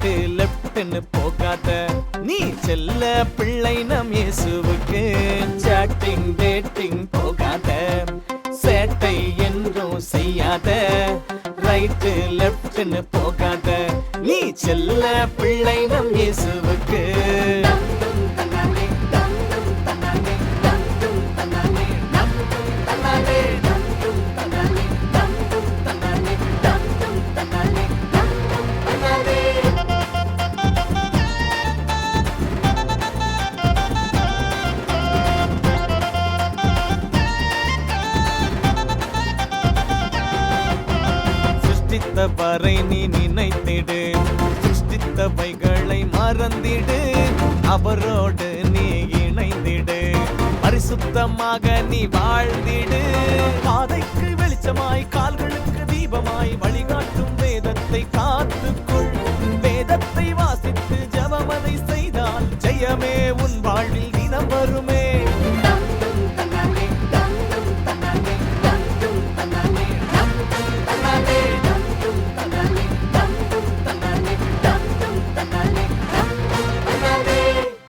Right லெப்ட்னு போகாத, நீ செல்ல பிள்ளை நம் இயேசுவுக்கு. சாட்டிங் டேட்டிங் போகாத, சேட்டை என்றும் செய்யாத, ரைட்டு லெப்ட்னு போகாத, நீ செல்ல பிள்ளை நம் இயேசுவுக்கு. சிருஷ்டித்தவரை நீ நினைத்திடு, சிருஷ்டித்தவைகளை மறந்திடு, அவரோடு நீ இணைந்திடு, பரிசுத்தமாக நீ வாழ்ந்திடு. பாதைக்கு வெளிச்சமாய், கால்களுக்கு தீபமாய் வழிகாட்டும் வேதத்தை காத்துக்கொள். வேதத்தை வாசித்து ஜெபமதை செய்தால் ஜெயமே உன் வாழ்வில் தினம் வருமே.